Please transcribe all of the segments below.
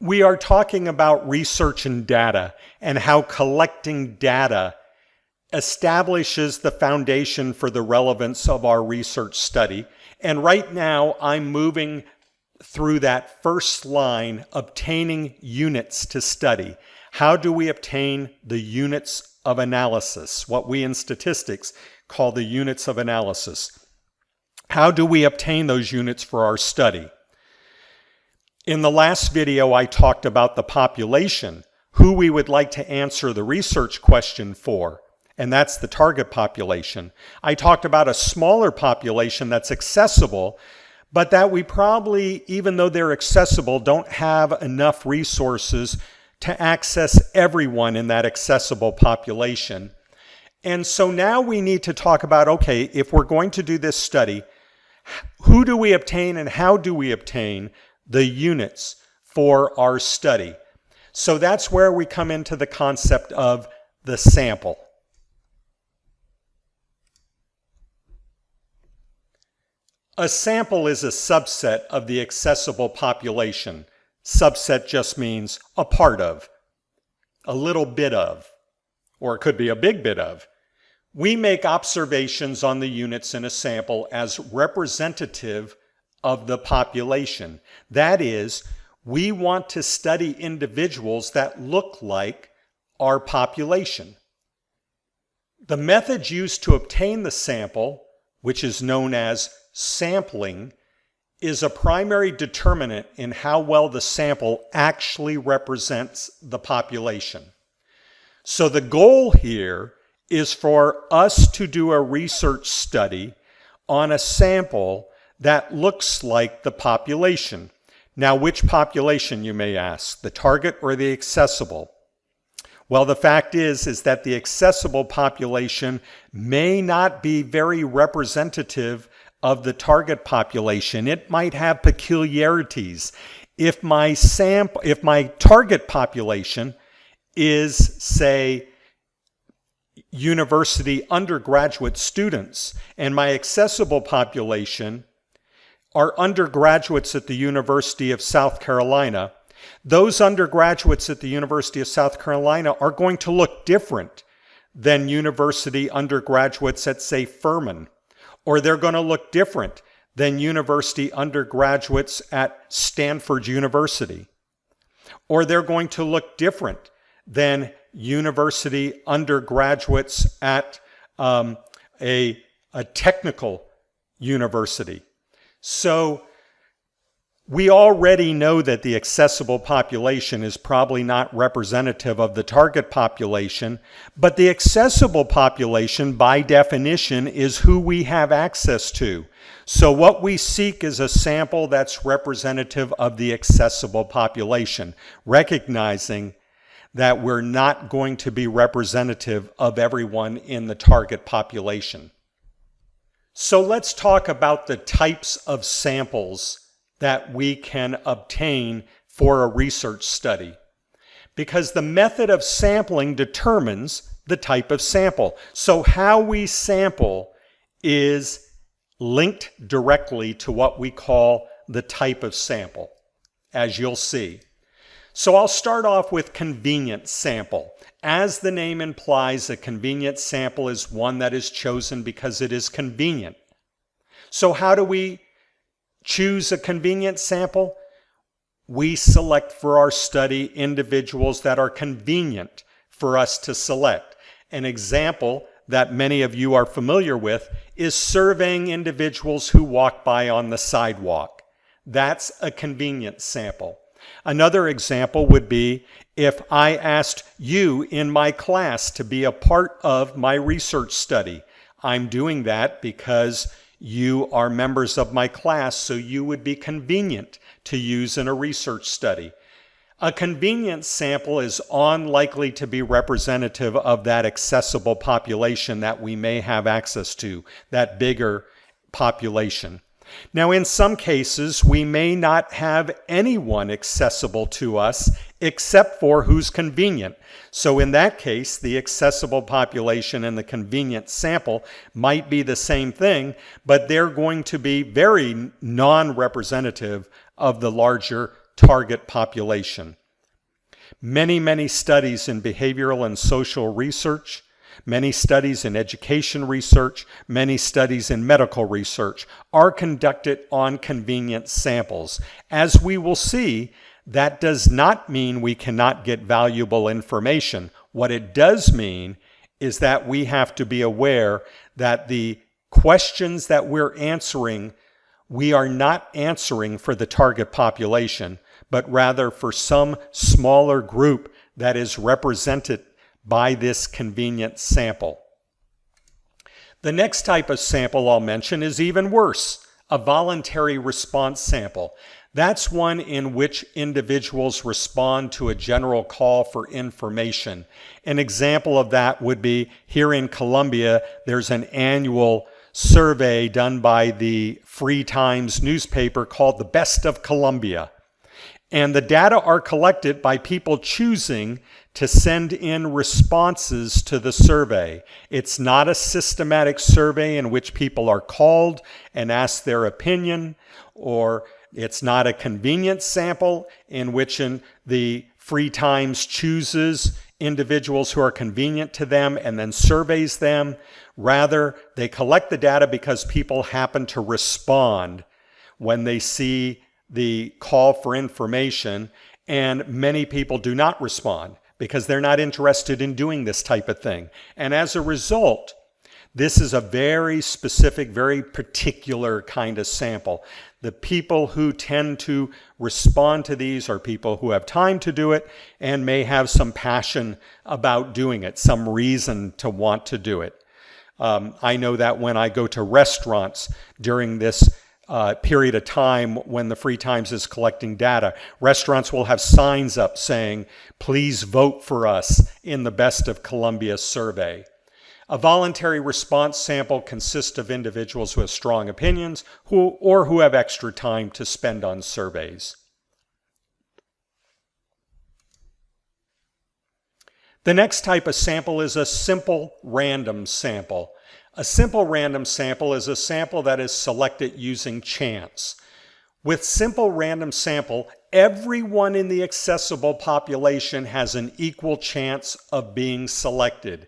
We are talking about research and data and how collecting data establishes the foundation for the relevance of our research study. And right now I'm moving through that first line, obtaining units to study. How do we obtain the units of analysis, what we in statistics call the units of analysis? How do we obtain those units for our study? In the last video, I talked about the population, who we would like to answer the research question for, and that's the target population. I talked about a smaller population that's accessible, but that we probably, even though they're accessible, don't have enough resources to access everyone in that accessible population. And so now we need to talk about, okay, if we're going to do this study, who do we obtain and how do we obtain the units for our study? So that's where we come into the concept of the sample. A sample is a subset of the accessible population. Subset just means a part of, a little bit of, or it could be a big bit of. We make observations on the units in a sample as representative of the population. That is, we want to study individuals that look like our population. The method used to obtain the sample, which is known as sampling, is a primary determinant in how well the sample actually represents the population. So the goal here is for us to do a research study on a sample that looks like the population. Now, which population, you may ask, the target or the accessible? Well, the fact is that the accessible population may not be very representative of the target population. It might have peculiarities. If my target population is, say, university undergraduate students, and my accessible population are undergraduates at the University of South Carolina, those undergraduates at the University of South Carolina are going to look different than university undergraduates at, say, Furman, or they're going to look different than university undergraduates at Stanford University, or they're going to look different than university undergraduates at a technical university. So we already know that the accessible population is probably not representative of the target population, but the accessible population, by definition, is who we have access to. So what we seek is a sample that's representative of the accessible population, recognizing that we're not going to be representative of everyone in the target population. So let's talk about the types of samples that we can obtain for a research study, because the method of sampling determines the type of sample. So how we sample is linked directly to what we call the type of sample, as you'll see. So I'll start off with convenient sample. As the name implies, a convenient sample is one that is chosen because it is convenient. So how do we choose a convenient sample? We select for our study individuals that are convenient for us to select. An example that many of you are familiar with is surveying individuals who walk by on the sidewalk. That's a convenient sample. Another example would be if I asked you in my class to be a part of my research study. I'm doing that because you are members of my class, so you would be convenient to use in a research study. A convenient sample is unlikely to be representative of that accessible population that we may have access to, that bigger population. Now, in some cases, we may not have anyone accessible to us except for who's convenient. So in that case, the accessible population and the convenient sample might be the same thing, but they're going to be very non-representative of the larger target population. Many studies in behavioral and social research, many studies in education research, many studies in medical research are conducted on convenient samples. As we will see, that does not mean we cannot get valuable information. What it does mean is that we have to be aware that the questions that we're answering, we are not answering for the target population, but rather for some smaller group that is represented by this convenient sample. The next type of sample I'll mention is even worse, a voluntary response sample. That's one in which individuals respond to a general call for information. An example of that would be here in Columbia, there's an annual survey done by the Free Times newspaper called The Best of Columbia. And the data are collected by people choosing to send in responses to the survey. It's not a systematic survey in which people are called and asked their opinion, or it's not a convenient sample in which the Free Times chooses individuals who are convenient to them and then surveys them. Rather, they collect the data because people happen to respond when they see the call for information, and many people do not respond because they're not interested in doing this type of thing. And as a result, this is a very specific, very particular kind of sample. The people who tend to respond to these are people who have time to do it and may have some passion about doing it, some reason to want to do it. I know that when I go to restaurants during this period of time when the Free Times is collecting data, restaurants will have signs up saying, "Please vote for us in the Best of Columbia survey." A voluntary response sample consists of individuals who have strong opinions or who have extra time to spend on surveys. The next type of sample is a simple random sample. A simple random sample is a sample that is selected using chance. With simple random sample, everyone in the accessible population has an equal chance of being selected.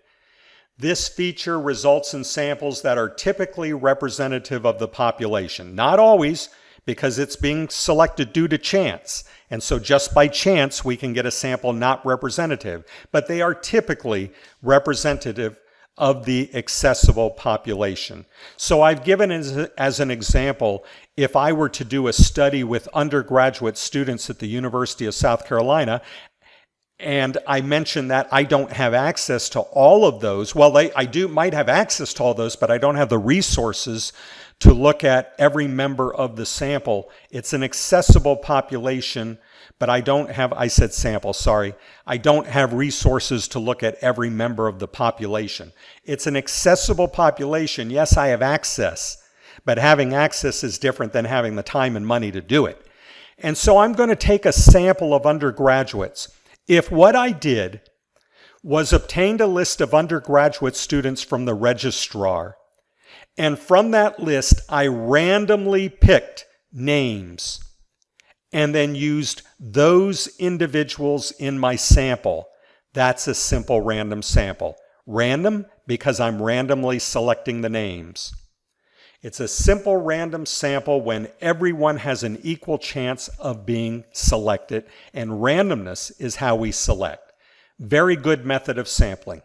This feature results in samples that are typically representative of the population. Not always, because it's being selected due to chance. And so just by chance, we can get a sample not representative. But they are typically representative of the accessible population. So I've given as an example, if I were to do a study with undergraduate students at the University of South Carolina, and I mentioned that I don't have access to all of those. Well, might have access to all those, but I don't have the resources to look at every member of the sample. It's an accessible population, but I don't have resources to look at every member of the population. It's an accessible population. Yes, I have access, but having access is different than having the time and money to do it. And so I'm going to take a sample of undergraduates. If what I did was obtained a list of undergraduate students from the registrar, and from that list I randomly picked names and then used those individuals in my sample, that's a simple random sample. Random because I'm randomly selecting the names. It's a simple random sample when everyone has an equal chance of being selected, and randomness is how we select. Very good method of sampling.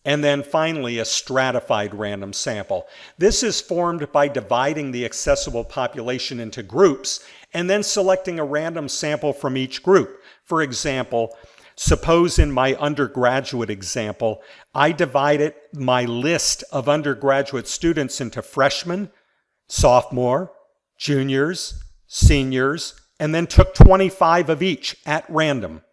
And then finally, a stratified random sample. This is formed by dividing the accessible population into groups and then selecting a random sample from each group. For example, suppose in my undergraduate example, I divided my list of undergraduate students into freshmen, sophomore, juniors, seniors, and then took 25 of each at random.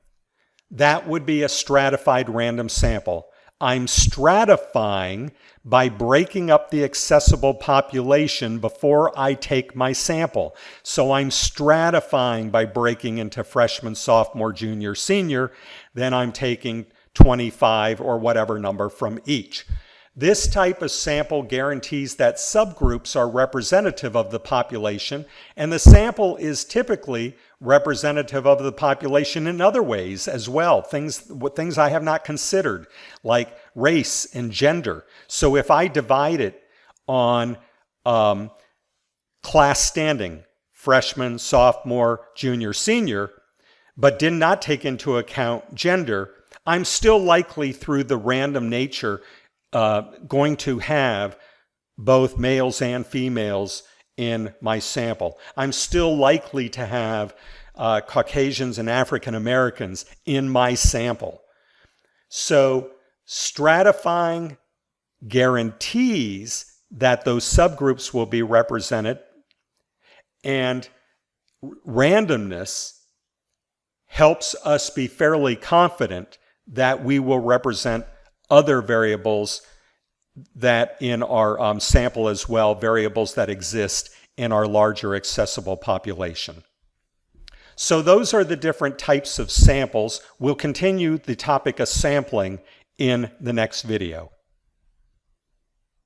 That would be a stratified random sample. I'm stratifying by breaking up the accessible population before I take my sample. So I'm stratifying by breaking into freshman, sophomore, junior, senior. Then I'm taking 25 or whatever number from each. This type of sample guarantees that subgroups are representative of the population, and the sample is typically representative of the population in other ways as well, things I have not considered, like race and gender. So if I divide it on class standing, freshman, sophomore, junior, senior, but did not take into account gender, I'm still likely, through the random nature, going to have both males and females in my sample. I'm still likely to have Caucasians and African Americans in my sample. So stratifying guarantees that those subgroups will be represented, and randomness helps us be fairly confident that we will represent other variables that in our sample as well, variables that exist in our larger accessible population. So those are the different types of samples. We'll continue the topic of sampling in the next video.